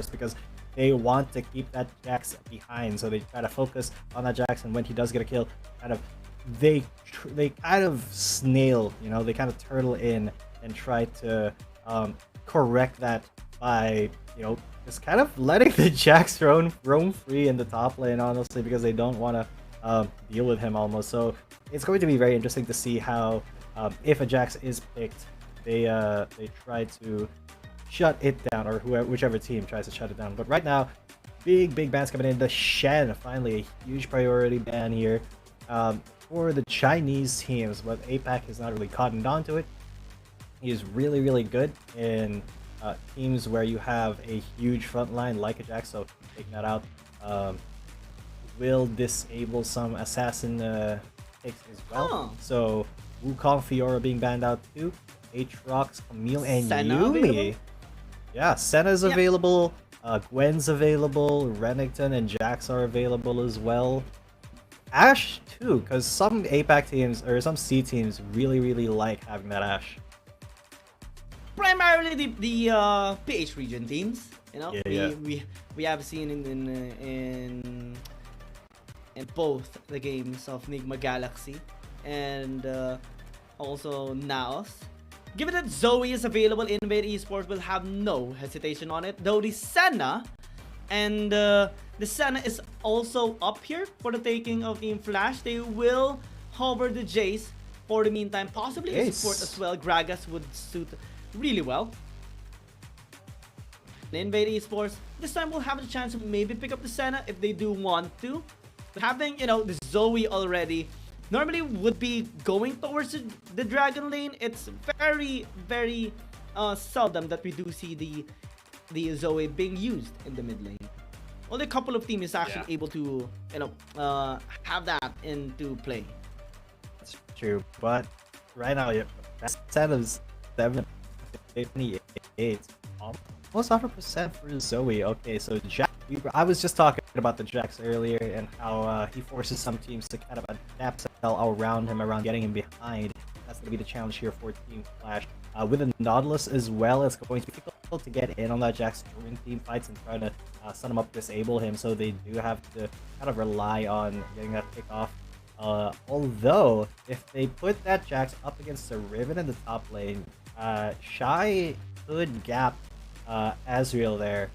because they want to keep that Jax behind, so they try to focus on that Jax, and when he does get a kill, they kind of snail, they kind of turtle in and try to correct that by just kind of letting the Jax roam free in the top lane, honestly, because they don't want to deal with him almost. So it's going to be very interesting to see how if a Jax is picked, they try to shut it down, or whichever team tries to shut it down. But right now, big bans coming in. The Shen, finally a huge priority ban here for the Chinese teams, but APAC has not really cottoned on to it. He is really good in teams where you have a huge front line like a Jax, so taking that out will disable some assassin picks as well. So Wukong, Fiora being banned out too. Aatrox, Camille, and Senna Yumi. Available? Yeah, Senna's available. Gwen's available. Renekton and Jax are available as well. Ashe too, because some APAC teams or some C teams really like having that Ashe. Primarily the PH region teams, Yeah. we have seen in both the games of Nigma Galaxy and also Naos. Given that Zoe is available, Invate Esports will have no hesitation on it. Though the Senna and the Senna is also up here for the taking of Team Flash. They will hover the Jace for the meantime. Possibly a support as well. Gragas would suit really well. Invade Esports, this time we'll have the chance to maybe pick up the Senna if they do want to. But having, the Zoe already normally would be going towards the Dragon lane. It's very seldom that we do see the Zoe being used in the mid lane. Only a couple of teams is actually able to, have that into play. That's true, but right now, that set of 758, almost 100% for Zoe. Okay, so Jax, I was just talking about the Jax earlier and how he forces some teams to kind of adapt around him, around getting him behind. That's going to be the challenge here for Team Flash. With the Nautilus as well, it's going to be difficult to get in on that Jax during team fights and try to set him up, disable him, so they do have to kind of rely on getting that pick off. Although, if they put that Jax up against the Riven in the top lane, Shy could gap Azriel there,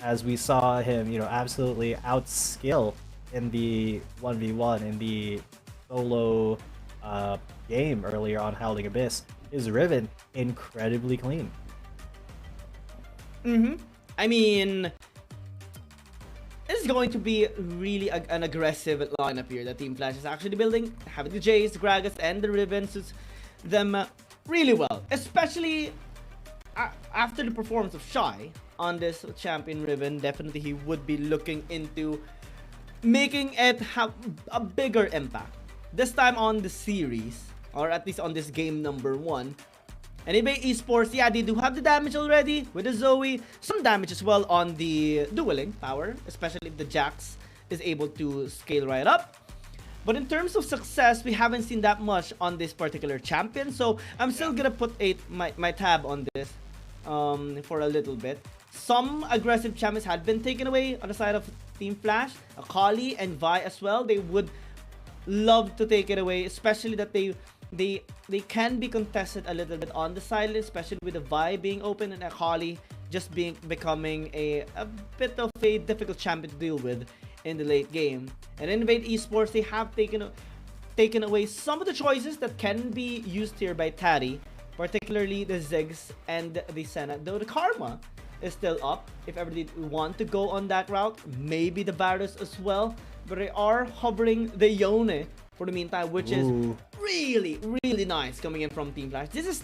as we saw him, absolutely outskill in the 1v1 in the solo game earlier on Howling Abyss. His Riven incredibly clean. I mean, this is going to be really an aggressive lineup here that Team Flash is actually building. Having the Jace, the Gragas, and the Riven suits them really well, especially after the performance of Shy on this champion Riven. Definitely he would be looking into making it have a bigger impact this time on the series, or at least on this game number 1. And Invate Esports, they do have the damage already with the Zoe, some damage as well on the dueling power, especially if the Jax is able to scale right up. But in terms of success, we haven't seen that much on this particular champion, so I'm still gonna put my tab on this for a little bit. Some aggressive champions had been taken away on the side of Team Flash. Akali and Vi as well, they would love to take it away, especially that they can be contested a little bit on the side, especially with the Vi being open and Akali just becoming a bit of a difficult champion to deal with in the late game. And Invade Esports, they have taken away some of the choices that can be used here by Taddy, particularly the Ziggs and the Senna, though the Karma is still up if ever they want to go on that route. Maybe the Varus as well, but they are hovering the Yone for the meantime, which is really nice coming in from Team Flash. This is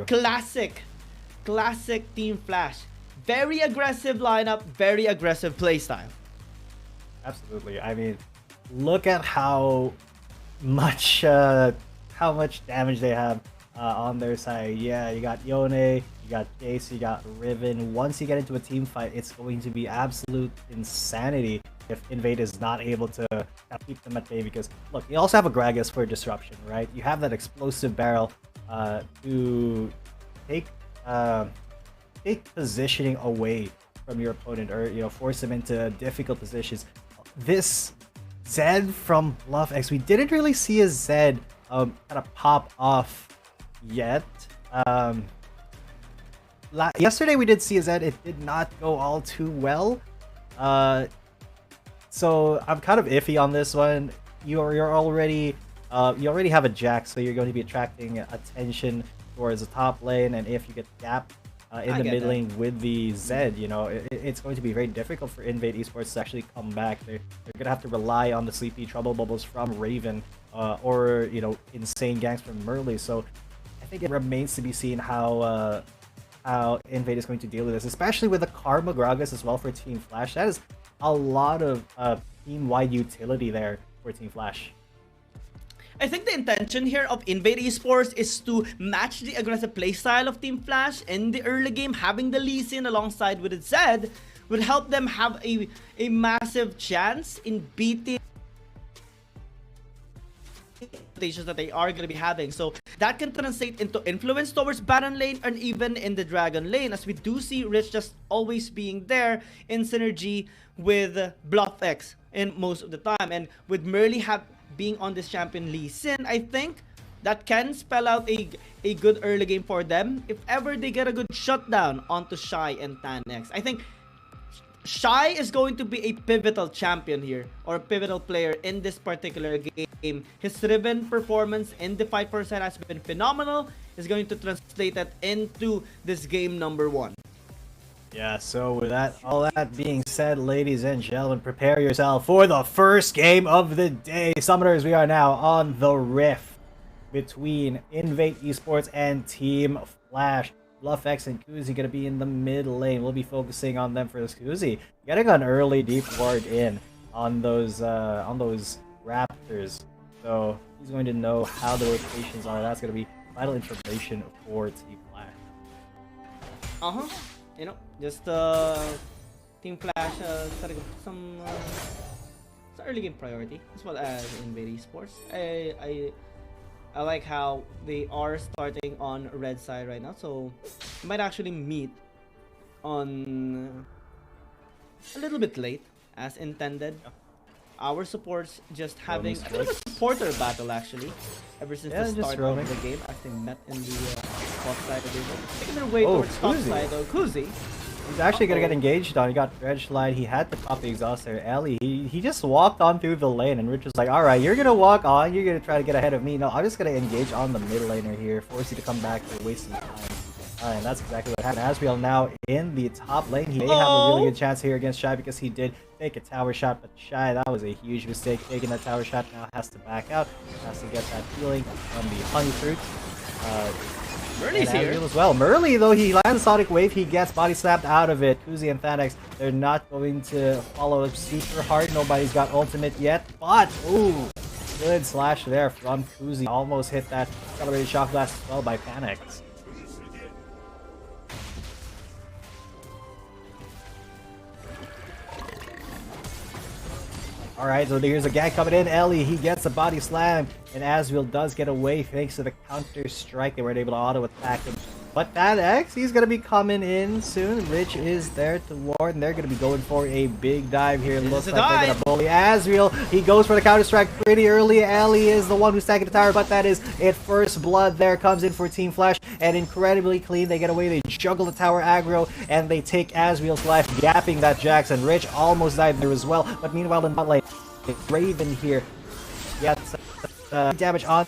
classic Team Flash. Very aggressive lineup, very aggressive playstyle. Absolutely. I mean, look at how much damage they have on their side. Yeah, you got Yone, you got Jace, you got Riven. Once you get into a team fight, it's going to be absolute insanity if Invade is not able to keep them at bay, because look, you also have a Gragas for disruption, right? You have that explosive barrel to take take positioning away from your opponent, or force them into difficult positions. This Zed from BluffX, we didn't really see a Zed kind of pop off yet. Yesterday we did see a Zed. It did not go all too well. So I'm kind of iffy on this one. You're already you already have a Jax, so you're going to be attracting attention towards the top lane, and if you get gapped in the mid lane with the Zed, it's going to be very difficult for Invade Esports to actually come back. They're gonna have to rely on the sleepy trouble bubbles from Raven, or insane ganks from Merle. So I think it remains to be seen how Invade is going to deal with this, especially with the Karma Gragas as well for Team Flash. That is a lot of team-wide utility there for Team Flash. I think the intention here of Invade Esports is to match the aggressive playstyle of Team Flash in the early game. Having the Lee Sin alongside with its Zed would help them have a massive chance in beating that they are going to be having. So that can translate into influence towards Baron lane and even in the Dragon lane, as we do see Rich just always being there in synergy with BluffX in most of the time. And with Merle being on this champion Lee Sin, I think that can spell out a good early game for them if ever they get a good shutdown onto Shy and Tanex. I think Shy is going to be a pivotal champion here, or a pivotal player in this particular game. His Riven performance in the fight for side has been phenomenal. Is going to translate that into this game number 1. Yeah, so with all that being said, ladies and gentlemen, prepare yourself for the first game of the day. Summoners, we are now on the rift between Invate Esports and Team Flash. BluffX and Kuzi gonna be in the mid lane. We'll be focusing on them for this. Kuzi getting an early deep ward in on those raptors, so he's going to know how the rotations are. That's gonna be vital information for Team Flash. Just Team Flash starting some early game priority as well as Invade Esports. I like how they are starting on red side right now, so we might actually meet on a little bit late as intended. Our supports just having a bit of a supporter battle actually ever since the start of the game, as they met in the top side of the game. Taking their way towards top side though. Kuzi, he's actually gonna get engaged on. He got Dredge Slide. He had to pop the exhaust there. Ellie, he just walked on through the lane, and Rich was like, "All right, you're gonna walk on. You're gonna try to get ahead of me. No, I'm just gonna engage on the mid laner here, force you to come back. You're wasting time." And that's exactly what happened. Asriel now in the top lane. He may have a really good chance here against Shy because he did take a tower shot, but Shy, that was a huge mistake. Taking that tower shot now has to back out. Has to get that healing from the Honey Fruit. Merle's here as well. Merle, though, he lands Sonic Wave, he gets body slapped out of it. Kuzi and Thanex, they're not going to follow super hard. Nobody's got ultimate yet, but ooh, good slash there from Kuzi. Almost hit that accelerated shock blast as well by Thanex. Alright, so here's a gang coming in. Ellie, he gets a body slam, and Asriel does get away thanks to the counter strike. They weren't able to auto attack him. But that X, he's gonna be coming in soon. Rich is there to ward, and they're gonna be going for a big dive here. Looks like they're gonna bully Asriel. He goes for the counter strike pretty early. Ellie is the one who's stacking the tower, but that is it. First blood there comes in for Team Flash, and incredibly clean. They get away, they juggle the tower aggro, and they take Asriel's life, gapping that Jax, and Rich almost died there as well. But meanwhile in bot lane, Raven here gets damage on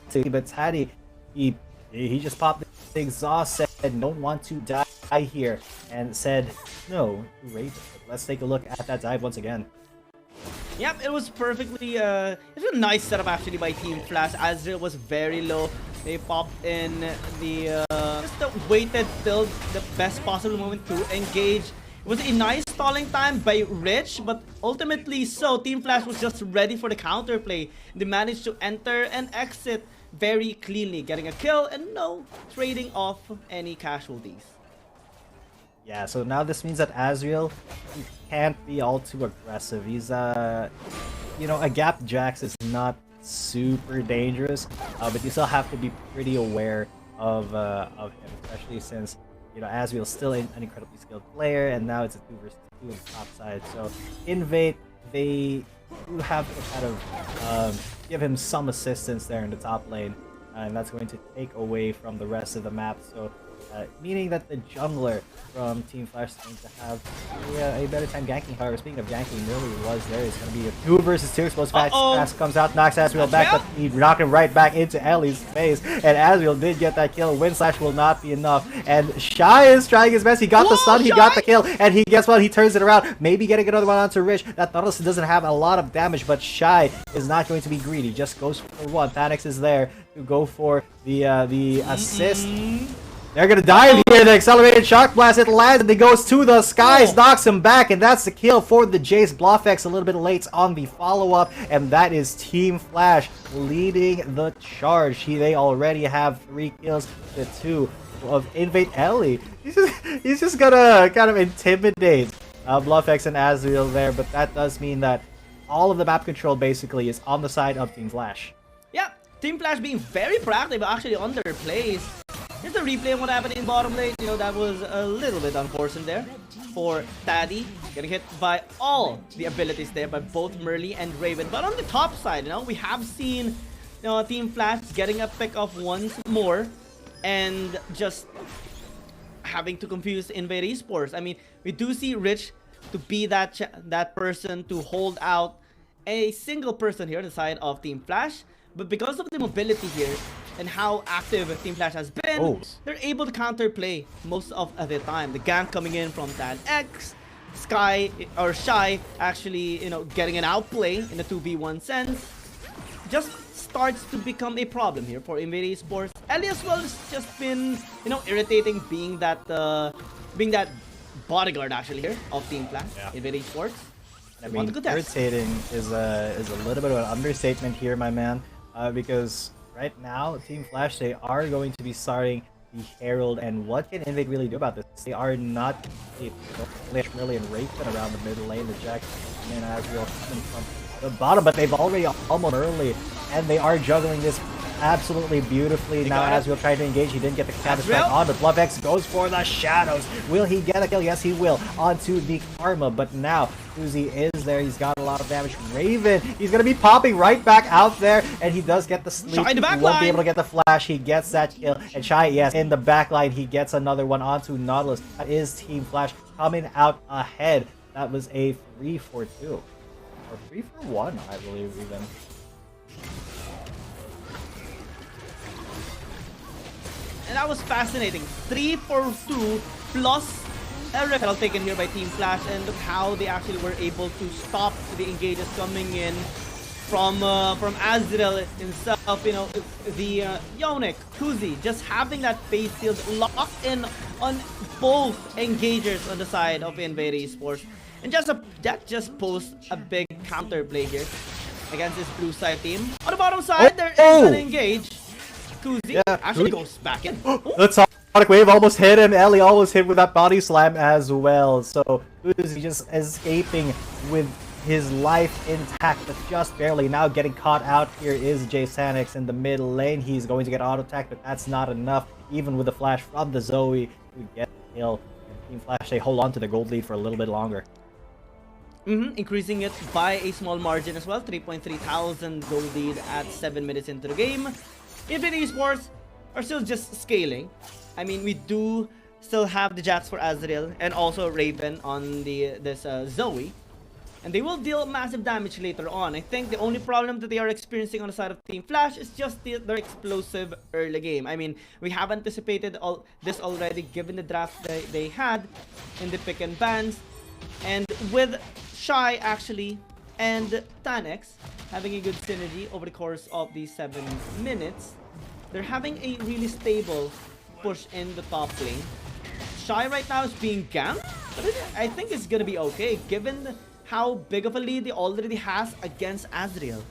to, but Taddy, he just popped the exhaust, said don't want to die here, and said no to Raven. Let's take a look at that dive once again. Yep, it was perfectly it was a nice setup actually by Team Flash. Asriel was very low. They popped in the just waited till the best possible moment to engage. It was a nice stalling time by Rich, but ultimately so Team Flash was just ready for the counterplay. They managed to enter and exit very cleanly, getting a kill and no trading off any casualties. Yeah, so now this means that Asriel, he can't be all too aggressive. He's a gap Jax is not super dangerous, but you still have to be pretty aware of him, especially since you know, Asriel's still an incredibly skilled player, and now it's a 2 versus 2 on the top side. So Invate, they do have to kind of give him some assistance there in the top lane, and that's going to take away from the rest of the map. So meaning that the jungler from Team Flash is going to have a better time ganking. However, speaking of ganking, nearly was there. It's going to be a 2 versus 2 explosive fast comes out, knocks Asriel back, but he knocked him right back into Ellie's face. And Asriel did get that kill. Wind Slash will not be enough. And Shy is trying his best. He got the stun, he got the kill, and guess what? He turns it around. Maybe getting another one onto Rich. That Nautilus doesn't have a lot of damage, but Shy is not going to be greedy. Just goes for one. Panics is there to go for the assist. They're gonna dive here. The accelerated shock blast, it lands and it goes to the skies, knocks him back, and that's the kill for the Jace. Blofx a little bit late on the follow-up, and that is Team Flash leading the charge. They already have 3 kills to 2 of Invade Ellie. He's just gonna kind of intimidate Blofx and Asriel there, but that does mean that all of the map control basically is on the side of Team Flash. Yeah, Team Flash being very proactive actually on their plays. Just a replay of what happened in bottom lane. You know, that was a little bit unfortunate there for Taddy. Getting hit by all the abilities there by both Merly and Raven. But on the top side, you know, we have seen, you know, Team Flash getting a pick off once more and just having to confuse Invade Esports. I mean, we do see Rich to be that person to hold out a single person here on the side of Team Flash. But because of the mobility here and how active Team Flash has been, they're able to counterplay most of the time. The gank coming in from Tan X, Shy actually, you know, getting an outplay in the 2v1 sense, just starts to become a problem here for Invade Esports. Ellie as well has just been, you know, irritating being that bodyguard actually here of Team Flash, Invade Esports. I mean, irritating is a little bit of an understatement here, my man. Because right now, Team Flash, they are going to be starting the Herald, and what can Invade really do about this? They are not really and Raven around the middle lane. The Jack and Asriel coming from the bottom, but they've already almost early, and they are juggling this absolutely beautifully. Now Asriel tried to engage, he didn't get the counter strike on, but Blofx goes for the shadows. Will he get a kill? Yes, he will. Onto the Karma, but now Uzi is there. He's got a lot of damage. Raven, he's gonna be popping right back out there, and he does get the sleep. He won't be able to get the flash. He gets that kill, and Shy, yes, in the back line, he gets another one onto Nautilus. That is Team Flash coming out ahead. That was a 3-for-2, or 3-for-1, I believe even. And that was fascinating. 3-for-2 plus a referral taken here by Team Flash, and look how they actually were able to stop the engages coming in from Asriel himself. You know, the Yonic, Kuzi, just having that face shield locked in on both engagers on the side of Invade Esports, and that just posed a big counter play here against this blue side team. On the bottom side, there is an engage. Kuzi actually goes back in. That's Sonic Wave almost hit him. Ellie almost hit with that body slam as well. So Kuzi just escaping with his life intact, but just barely. Now getting caught out here is Jsanix in the middle lane. He's going to get auto attack, but that's not enough. Even with the flash from the Zoe to get the kill. And Team Flash, they hold on to the gold lead for a little bit longer. Increasing it by a small margin as well. 3.3 thousand gold lead at 7 minutes into the game. Invade Esports are still just scaling. I mean, we do still have the Jax for Asriel and also Raven on this Zoe. And they will deal massive damage later on. I think the only problem that they are experiencing on the side of Team Flash is just their explosive early game. I mean, we have anticipated this already given the draft they had in the pick and bans. And with Shy actually and Tanex having a good synergy over the course of these 7 minutes, they're having a really stable push in the top lane. Shy right now is being ganked, but I think it's gonna be okay given how big of a lead he already has against Asriel.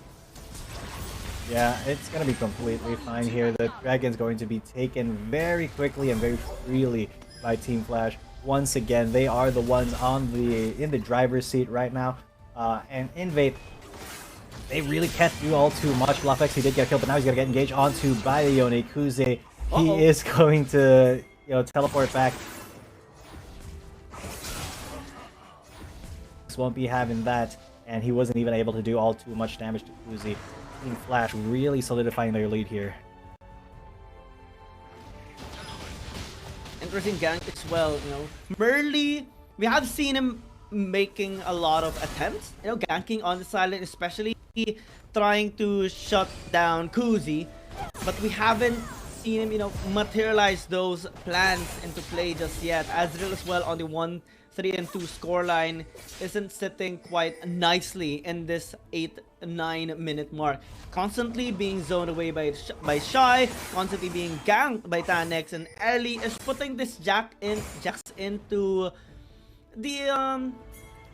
Yeah, it's gonna be completely fine here. The Dragon's going to be taken very quickly and very freely by Team Flash. Once again, they are the ones in the driver's seat right now. And Invade, they really can't do all too much. Blofx, he did get killed, but now he's gonna get engaged onto by the Yone Kuze. He is going to, you know, teleport back won't be having that, and he wasn't even able to do all too much damage to Kuzi. Team Flash really solidifying their lead here. Interesting gank as well, you know. Merly, we have seen him making a lot of attempts, you know, ganking on the silent, especially trying to shut down Kuzi, but we haven't seen him, you know, materialize those plans into play just yet. Azrael as well on the 1-3-2 scoreline isn't sitting quite nicely in this 8-9 minute mark. Constantly being zoned away by Shy, constantly being ganked by Tanex, and Ellie is putting this Jax into the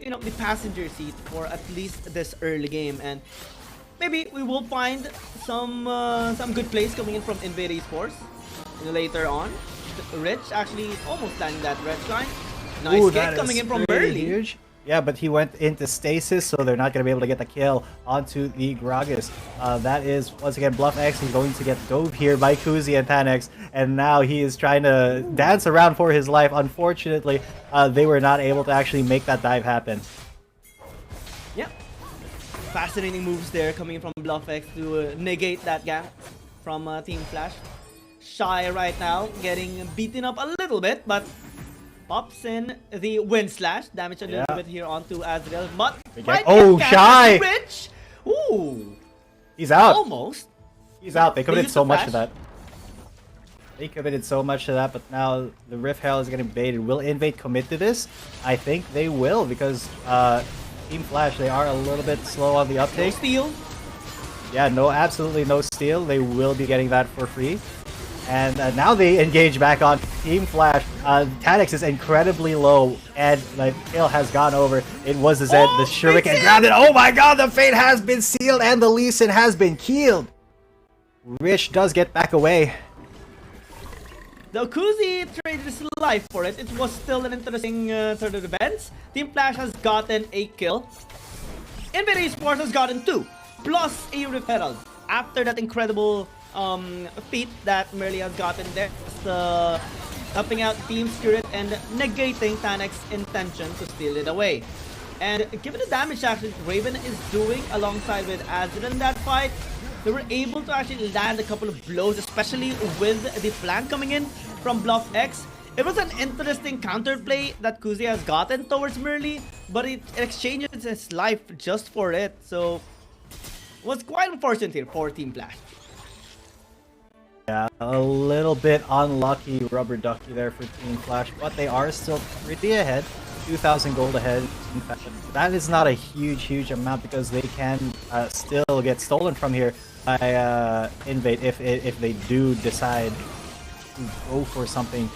you know, the passenger seat for at least this early game, and maybe we will find some good plays coming in from Invate Esports later on. Rich actually almost landing that red line. Nice kick coming in from Burley. Huge. Yeah, but he went into stasis, so they're not going to be able to get the kill onto the Gragas. That is, once again, Bluff X is going to get dove here by Kuzi and Tanex, and now he is trying to dance around for his life. Unfortunately, they were not able to actually make that dive happen. Yeah. Fascinating moves there coming in from Bluff X to negate that gap from Team Flash. Shy right now getting beaten up a little bit, but pops in the wind slash, damage a little bit here onto Azrael, but oh, Shy! Rich. Ooh, he's out. Almost. He's out. They committed so much to that. They committed so much to that, but now the Rift Herald is getting baited. Will Invade commit to this? I think they will, because Team Flash, they are a little bit slow on the uptake. No steal. Yeah, no, absolutely no steal. They will be getting that for free. And now they engage back on Team Flash. Tanex is incredibly low, and the kill has gone over. It was the Zed, the Shuriken grabbed it. Oh my god, the Fate has been sealed, and the Lee Sin has been killed. Rich does get back away. The Kuzi traded his life for it. It was still an interesting turn of events. Team Flash has gotten a kill. Invate Esports has gotten 2, plus a Rift Herald. After that incredible feat that Merly has gotten there, just helping out Team Spirit and negating Tanex's intention to steal it away. And given the damage actually Raven is doing alongside with Azrael in that fight, they were able to actually land a couple of blows, especially with the flank coming in from Bluff X. It was an interesting counterplay that Kuzi has gotten towards Merly, but it exchanges his life just for it. So it was quite unfortunate here for Team Flash. Yeah, a little bit unlucky rubber ducky there for Team Flash, but they are still pretty ahead. 2,000 gold ahead. That is not a huge amount, because they can still get stolen from here by Invade if they do decide to go for something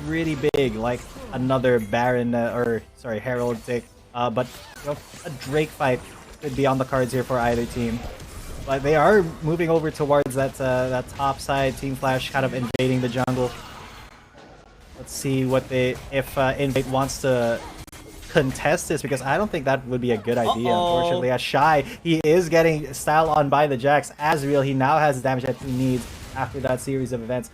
pretty big, like another Baron Herald take. But you know, a Drake fight could be on the cards here for either team. But they are moving over towards that top side. Team Flash kind of invading the jungle. Let's see what if Invade wants to contest this, because I don't think that would be a good idea. Unfortunately, as Shy, he is getting style on by the Jax. Azrael, he now has the damage that he needs after that series of events.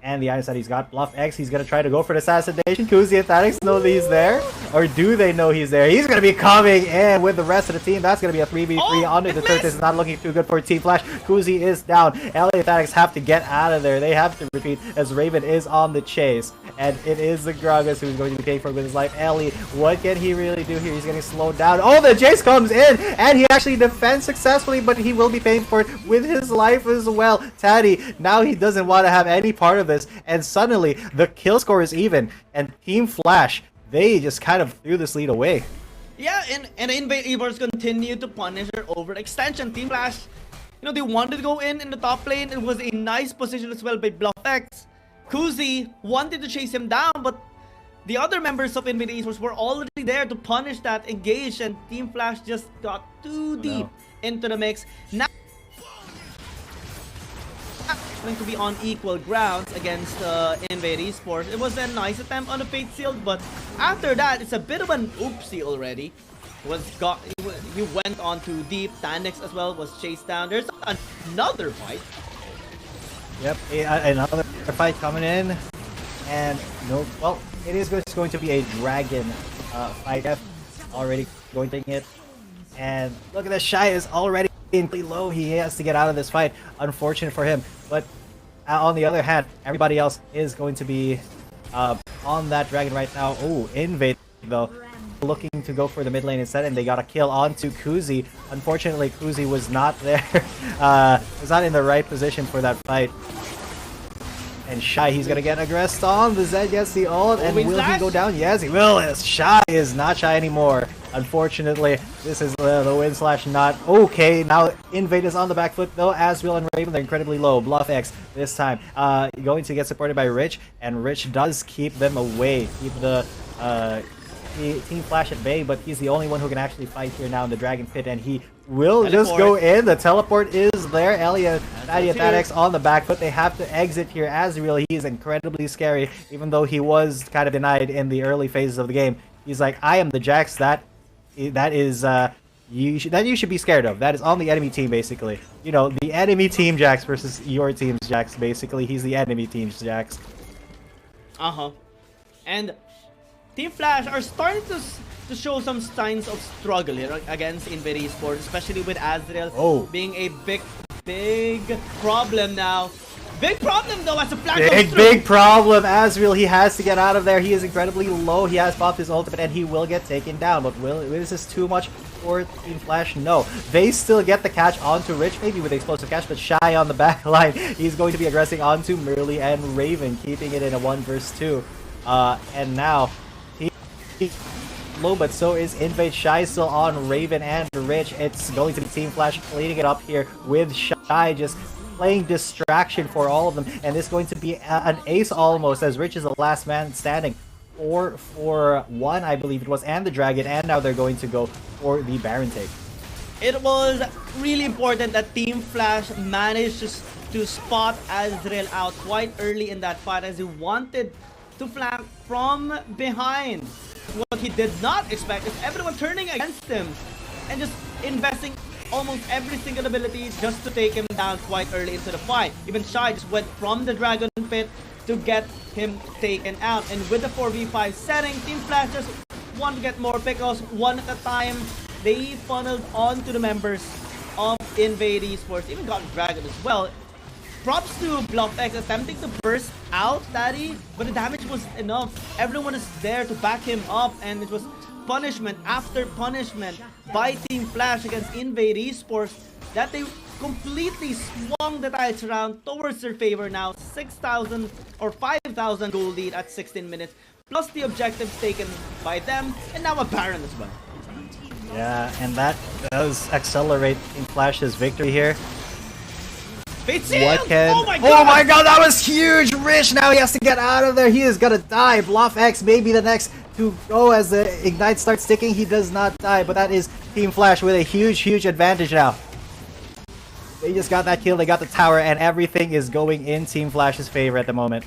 And the item that he's got, Bluff X, he's gonna try to go for the assassination. Kuzi and Tanex know that he's there, or do they know he's there? He's gonna be coming in with the rest of the team. That's gonna be a 3v3 under the turret. This is not looking too good for Team Flash. Kuzi is down. Ellie and Tanex have to get out of there. They have to retreat as Raven is on the chase, and it is the Gragas who's going to be paying for it with his life. Ellie, what can he really do here? He's getting slowed down. Oh, the chase comes in, and he actually defends successfully, but he will be paying for it with his life as well. Taddy, now he doesn't want to have any part of this, and suddenly the kill score is even, and Team Flash, they just kind of threw this lead away. Yeah, and Invade Esports continue to punish their overextension. Team Flash, you know, they wanted to go in the top lane. It was a nice position as well by Bluff X. Kuzi wanted to chase him down, but the other members of Invade Esports were already there to punish that engage, and Team Flash just got too deep into the mix. Now going to be on equal grounds against Invade Esports. It was a nice attempt on the Fate Shield, but after that, it's a bit of an oopsie already. He went on too deep. Tanex as well was chased down. There's another fight. Yep, another fight coming in, and no, well, it is just going to be a dragon fight. already going to it. And look at this, Shy is already low. He has to get out of this fight. Unfortunate for him. But on the other hand, everybody else is going to be on that dragon right now. Oh, Invate though, looking to go for the mid lane instead, and they got a kill onto Kuzi. Unfortunately, Kuzi was not there. Was not in the right position for that fight. And Shy, he's gonna get aggressed on. The Zed gets the ult, and will he go down? Yes, he will. Shy is not Shy anymore. Unfortunately, this is the win slash not. Okay, now Invade is on the back foot though. Asriel and Raven, they're incredibly low. Bluff X this time. Going to get supported by Rich, and Rich does keep them away. Keep the Team Flash at bay, but he's the only one who can actually fight here now in the Dragon Pit, and he will just go in. The teleport is there. Elia Thaddex on the back foot. They have to exit here. Asriel, he is incredibly scary, even though he was kind of denied in the early phases of the game. He's like, I am the Jax that you should be scared of. That is on the enemy team, basically. You know, the enemy team Jax versus your team's Jax, basically. He's the enemy team's Jax. And Team Flash are starting to show some signs of struggle here against Invate Esports, especially with Asriel being a big problem now. Big problem though as a Flash big problem. Asriel, he has to get out of there. He is incredibly low. He has popped his ultimate and he will get taken down. But is this too much for Team Flash? No. They still get the catch onto Rich, maybe with explosive catch, but Shy on the back line. He's going to be aggressing onto Merly and Raven, keeping it in a 1 versus 2. And now low, but so is Invade. Shy still on Raven and Rich. It's going to be Team Flash cleaning it up here with Shy just playing distraction for all of them, and this is going to be an ace almost, as Rich is the last man standing. 4-for-1, I believe it was, and the dragon, and now they're going to go for the Baron take. It was really important that Team Flash managed to spot Asriel out quite early in that fight, as he wanted to flank from behind. What he did not expect is everyone turning against him and just investing almost every single ability just to take him down quite early into the fight. Even Shy just went from the Dragon Pit to get him taken out. And with the 4v5 setting, Team Flash just want to get more pickles one at a time. They funneled onto the members of Invade Esports, even got Dragon as well. Props to Bluff X attempting to burst out Daddy, but the damage was enough. Everyone is there to back him up, and it was punishment after punishment by Team Flash against Invade Esports that they completely swung the tides around towards their favor now. 6,000 or 5,000 gold lead at 16 minutes, plus the objectives taken by them, and now a Baron as well. Yeah, and that does accelerate Team Flash's victory here. Oh my god, that was huge! Rich, now he has to get out of there. He is gonna die. Bluff X may be the next to go as the Ignite starts ticking. He does not die, but that is Team Flash with a huge advantage now. They just got that kill, they got the tower, and everything is going in Team Flash's favor at the moment.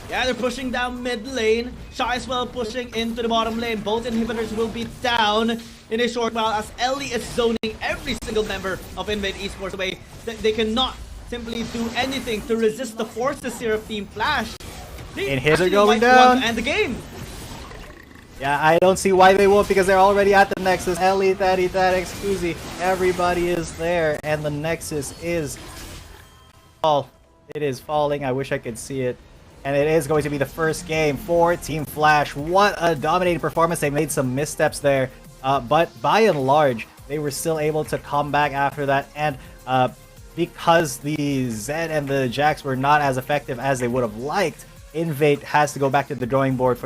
Yeah, they're pushing down mid lane. Shy as well pushing into the bottom lane. Both inhibitors will be down in a short while as Ellie is zoning every single member of Invade Esports away. They cannot simply do anything to resist the forces here of Team Flash. Inhibitors are going down. And the game. Yeah, I don't see why they won't, because they're already at the Nexus. Ellie, Thaddy, Kuzi, everybody is there, and the Nexus is it is falling. I wish I could see it. And it is going to be the first game for Team Flash. What a dominating performance. They made some missteps there, but by and large, they were still able to come back after that. And because the Zed and the Jax were not as effective as they would have liked, Invate has to go back to the drawing board for the